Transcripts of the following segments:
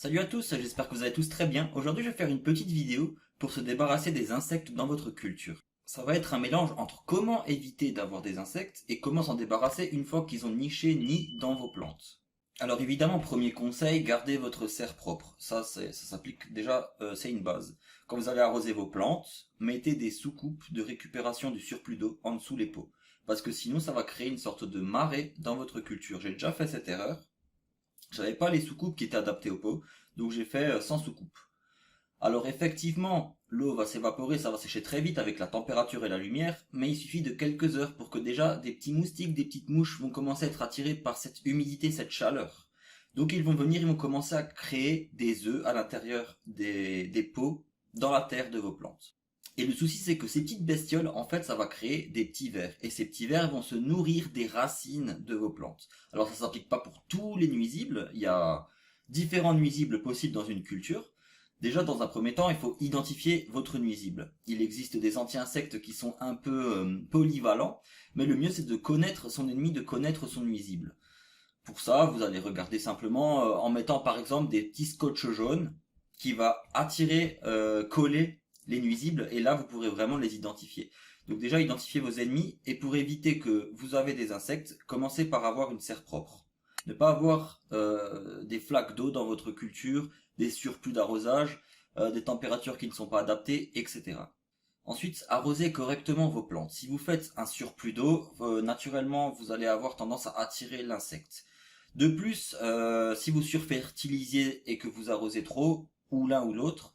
Salut à tous, j'espère que vous allez tous très bien. Aujourd'hui, je vais faire une petite vidéo pour se débarrasser des insectes dans votre culture. Ça va être un mélange entre comment éviter d'avoir des insectes et comment s'en débarrasser une fois qu'ils ont niché nid dans vos plantes. Alors évidemment, premier conseil, gardez votre serre propre. Ça s'applique déjà, c'est une base. Quand vous allez arroser vos plantes, mettez des soucoupes de récupération du surplus d'eau en dessous les pots. Parce que sinon, ça va créer une sorte de marée dans votre culture. J'ai déjà fait cette erreur. J'avais pas les soucoupes qui étaient adaptées au pot, donc j'ai fait sans soucoupe. Alors effectivement, l'eau va s'évaporer, ça va sécher très vite avec la température et la lumière, mais il suffit de quelques heures pour que déjà des petits moustiques, des petites mouches vont commencer à être attirés par cette humidité, cette chaleur. Donc ils vont venir, ils vont commencer à créer des œufs à l'intérieur des pots dans la terre de vos plantes. Et le souci, c'est que ces petites bestioles, en fait, ça va créer des petits vers. Et ces petits vers vont se nourrir des racines de vos plantes. Alors, ça s'applique pas pour tous les nuisibles. Il y a différents nuisibles possibles dans une culture. Déjà, dans un premier temps, il faut identifier votre nuisible. Il existe des anti-insectes qui sont un peu polyvalents, mais le mieux, c'est de connaître son ennemi, de connaître son nuisible. Pour ça, vous allez regarder simplement en mettant, par exemple, des petits scotch jaunes qui va attirer, coller les nuisibles, et là vous pourrez vraiment les identifier. Donc déjà identifiez vos ennemis, et pour éviter que vous avez des insectes, commencez par avoir une serre propre. Ne pas avoir des flaques d'eau dans votre culture, des surplus d'arrosage, des températures qui ne sont pas adaptées, etc. Ensuite, arrosez correctement vos plantes. Si vous faites un surplus d'eau, naturellement vous allez avoir tendance à attirer l'insecte. De plus, si vous surfertilisiez et que vous arrosez trop, ou l'un ou l'autre,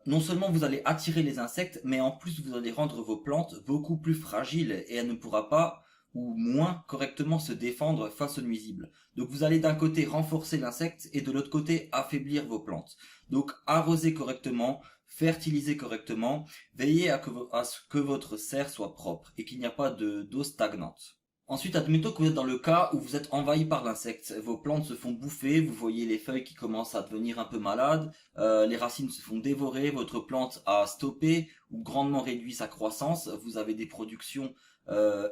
non seulement vous allez attirer les insectes, mais en plus vous allez rendre vos plantes beaucoup plus fragiles et elle ne pourra pas ou moins correctement se défendre face aux nuisibles. Donc vous allez d'un côté renforcer l'insecte et de l'autre côté affaiblir vos plantes. Donc arrosez correctement, fertilisez correctement, veillez à ce que votre serre soit propre et qu'il n'y a pas d'eau stagnante. Ensuite, admettons que vous êtes dans le cas où vous êtes envahi par l'insecte. Vos plantes se font bouffer, vous voyez les feuilles qui commencent à devenir un peu malades, les racines se font dévorer, votre plante a stoppé ou grandement réduit sa croissance, vous avez des productions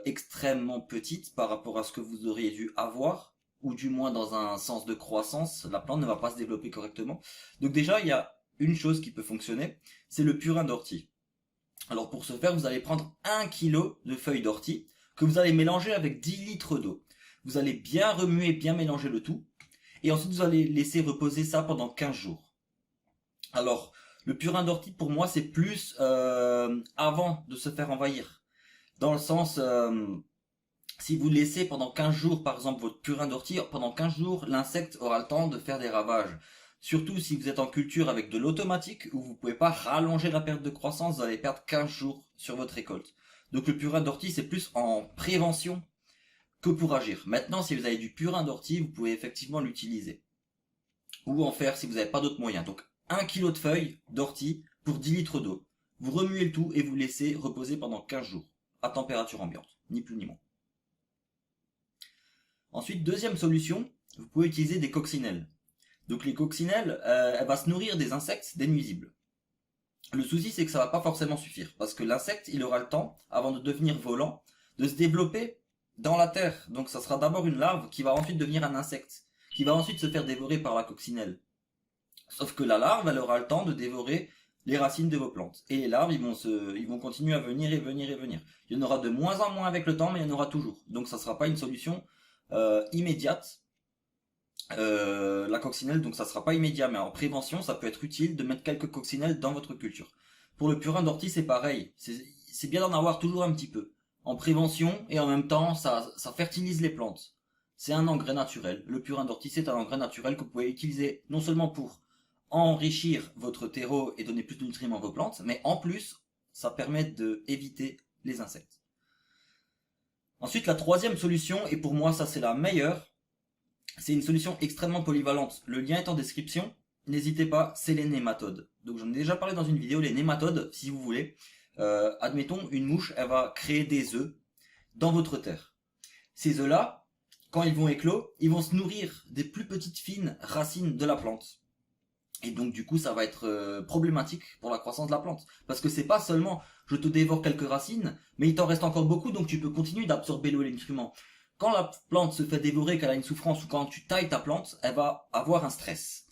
extrêmement petites par rapport à ce que vous auriez dû avoir, ou du moins dans un sens de croissance, la plante ne va pas se développer correctement. Donc déjà, il y a une chose qui peut fonctionner, c'est le purin d'ortie. Alors pour ce faire, vous allez prendre 1 kg de feuilles d'ortie, que vous allez mélanger avec 10 litres d'eau. Vous allez bien remuer, bien mélanger le tout. Et ensuite, vous allez laisser reposer ça pendant 15 jours. Alors, le purin d'ortie, pour moi, c'est plus avant de se faire envahir. Dans le sens, si vous laissez pendant 15 jours, par exemple, votre purin d'ortie, pendant 15 jours, l'insecte aura le temps de faire des ravages. Surtout si vous êtes en culture avec de l'automatique, où vous pouvez pas rallonger la période de croissance, vous allez perdre 15 jours sur votre récolte. Donc le purin d'ortie, c'est plus en prévention que pour agir. Maintenant, si vous avez du purin d'ortie, vous pouvez effectivement l'utiliser. Ou en faire si vous n'avez pas d'autres moyens. Donc 1 kg de feuilles d'ortie pour 10 litres d'eau. Vous remuez le tout et vous laissez reposer pendant 15 jours, à température ambiante, ni plus ni moins. Ensuite, deuxième solution, vous pouvez utiliser des coccinelles. Donc les coccinelles, elles vont se nourrir des insectes, des nuisibles. Le souci, c'est que ça va pas forcément suffire, parce que l'insecte, il aura le temps, avant de devenir volant, de se développer dans la terre. Donc ça sera d'abord une larve qui va ensuite devenir un insecte, qui va ensuite se faire dévorer par la coccinelle. Sauf que la larve, elle aura le temps de dévorer les racines de vos plantes. Et les larves, ils vont continuer à venir et venir et venir. Il y en aura de moins en moins avec le temps, mais il y en aura toujours. Donc ça sera pas une solution immédiate. La coccinelle, donc ça sera pas immédiat, mais en prévention, ça peut être utile de mettre quelques coccinelles dans votre culture. Pour le purin d'ortie, c'est pareil. C'est bien d'en avoir toujours un petit peu. En prévention, et en même temps, ça fertilise les plantes. C'est un engrais naturel. Le purin d'ortie, c'est un engrais naturel que vous pouvez utiliser non seulement pour enrichir votre terreau et donner plus de nutriments à vos plantes, mais en plus, ça permet d'éviter les insectes. Ensuite, la troisième solution, et pour moi ça c'est la meilleure, c'est une solution extrêmement polyvalente. Le lien est en description. N'hésitez pas, c'est les nématodes. Donc j'en ai déjà parlé dans une vidéo, les nématodes, si vous voulez. Admettons, une mouche, elle va créer des œufs dans votre terre. Ces œufs-là, quand ils vont éclore, ils vont se nourrir des plus petites fines racines de la plante. Et donc du coup, ça va être problématique pour la croissance de la plante. Parce que c'est pas seulement, je te dévore quelques racines, mais il t'en reste encore beaucoup, donc tu peux continuer d'absorber l'eau et les nutriments. Quand la plante se fait dévorer, qu'elle a une souffrance, ou quand tu tailles ta plante, elle va avoir un stress.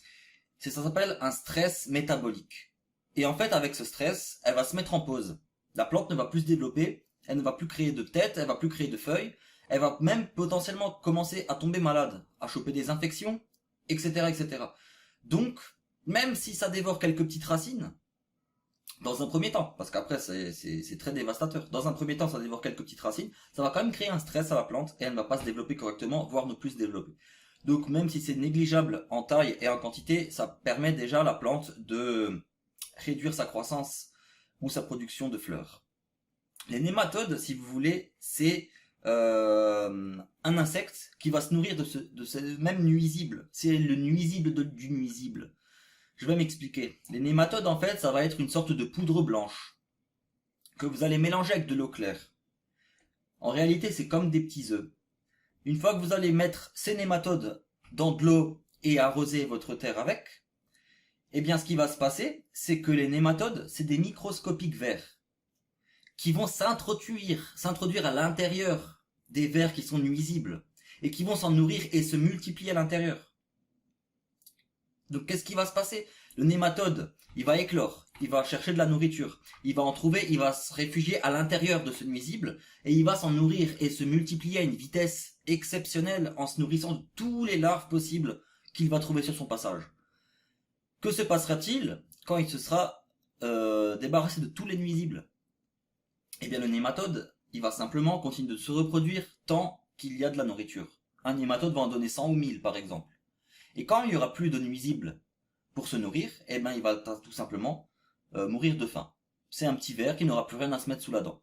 Ça s'appelle un stress métabolique. Et en fait, avec ce stress, elle va se mettre en pause. La plante ne va plus se développer, elle ne va plus créer de tête, elle va plus créer de feuilles, elle va même potentiellement commencer à tomber malade, à choper des infections, etc., etc. Donc, même si ça dévore quelques petites racines, dans un premier temps, parce qu'après c'est très dévastateur. Dans un premier temps, ça dévore quelques petites racines, ça va quand même créer un stress à la plante et elle ne va pas se développer correctement, voire ne plus se développer. Donc même si c'est négligeable en taille et en quantité, ça permet déjà à la plante de réduire sa croissance ou sa production de fleurs. Les nématodes, si vous voulez, c'est un insecte qui va se nourrir de ce même nuisible. C'est le nuisible du nuisible. Je vais m'expliquer. Les nématodes, en fait, ça va être une sorte de poudre blanche que vous allez mélanger avec de l'eau claire. En réalité, c'est comme des petits œufs. Une fois que vous allez mettre ces nématodes dans de l'eau et arroser votre terre avec, eh bien, ce qui va se passer, c'est que les nématodes, c'est des microscopiques vers qui vont s'introduire à l'intérieur des vers qui sont nuisibles et qui vont s'en nourrir et se multiplier à l'intérieur. Donc qu'est-ce qui va se passer? Le nématode, il va éclore, il va chercher de la nourriture, il va en trouver, il va se réfugier à l'intérieur de ce nuisible et il va s'en nourrir et se multiplier à une vitesse exceptionnelle en se nourrissant de tous les larves possibles qu'il va trouver sur son passage. Que se passera-t-il quand il se sera débarrassé de tous les nuisibles? Eh bien le nématode, il va simplement continuer de se reproduire tant qu'il y a de la nourriture. Un nématode va en donner 100 ou 1000 par exemple. Et quand il n'y aura plus de nuisibles pour se nourrir, eh ben il va tout simplement mourir de faim. C'est un petit ver qui n'aura plus rien à se mettre sous la dent.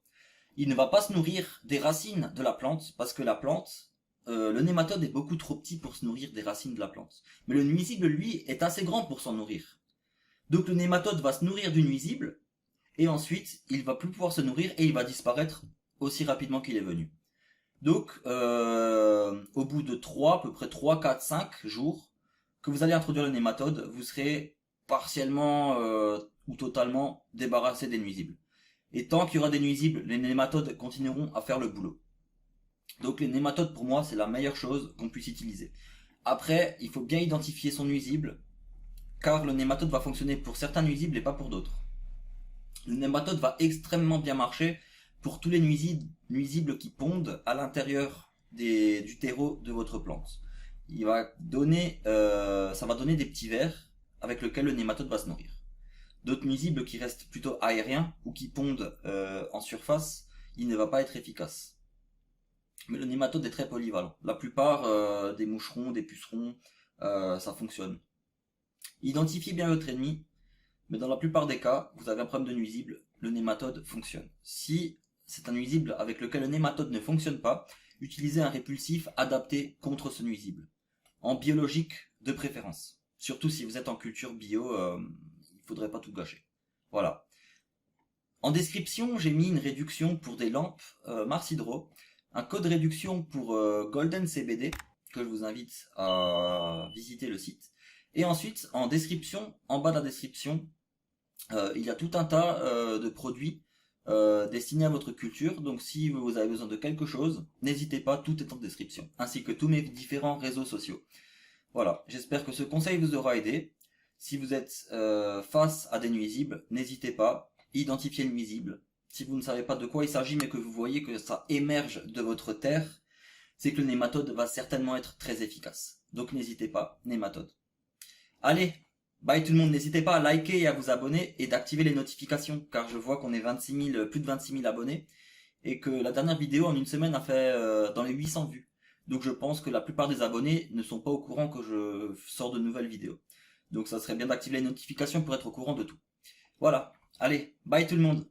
Il ne va pas se nourrir des racines de la plante, parce que la plante, le nématode est beaucoup trop petit pour se nourrir des racines de la plante. Mais le nuisible, lui, est assez grand pour s'en nourrir. Donc le nématode va se nourrir du nuisible, et ensuite, il va plus pouvoir se nourrir, et il va disparaître aussi rapidement qu'il est venu. Donc, au bout de à peu près 3, 4, 5 jours, que vous allez introduire le nématode, vous serez partiellement ou totalement débarrassé des nuisibles. Et tant qu'il y aura des nuisibles, les nématodes continueront à faire le boulot. Donc les nématodes, pour moi, c'est la meilleure chose qu'on puisse utiliser. Après, il faut bien identifier son nuisible, car le nématode va fonctionner pour certains nuisibles et pas pour d'autres. Le nématode va extrêmement bien marcher pour tous les nuisibles qui pondent à l'intérieur du terreau de votre plante. Ça va donner des petits vers avec lesquels le nématode va se nourrir. D'autres nuisibles qui restent plutôt aériens ou qui pondent en surface, il ne va pas être efficace. Mais le nématode est très polyvalent. La plupart des moucherons, des pucerons, ça fonctionne. Identifiez bien votre ennemi, mais dans la plupart des cas, vous avez un problème de nuisible, le nématode fonctionne. Si c'est un nuisible avec lequel le nématode ne fonctionne pas, utilisez un répulsif adapté contre ce nuisible. En biologique de préférence. Surtout si vous êtes en culture bio, il faudrait pas tout gâcher. Voilà. En description, j'ai mis une réduction pour des lampes Mars Hydro, un code réduction pour Golden CBD, que je vous invite à visiter le site. Et ensuite, en description, en bas de la description, il y a tout un tas de produits destinés à votre culture. Donc si vous avez besoin de quelque chose, n'hésitez pas, tout est en description. Ainsi que tous mes différents réseaux sociaux. Voilà, j'espère que ce conseil vous aura aidé. Si vous êtes face à des nuisibles, n'hésitez pas, identifiez le nuisible. Si vous ne savez pas de quoi il s'agit, mais que vous voyez que ça émerge de votre terre, c'est que le nématode va certainement être très efficace. Donc n'hésitez pas, nématode. Allez, bye tout le monde, n'hésitez pas à liker et à vous abonner et d'activer les notifications, car je vois qu'on est plus de 26 000 abonnés, et que la dernière vidéo en une semaine a fait dans les 800 vues. Donc je pense que la plupart des abonnés ne sont pas au courant que je sors de nouvelles vidéos. Donc ça serait bien d'activer les notifications pour être au courant de tout. Voilà, allez, bye tout le monde.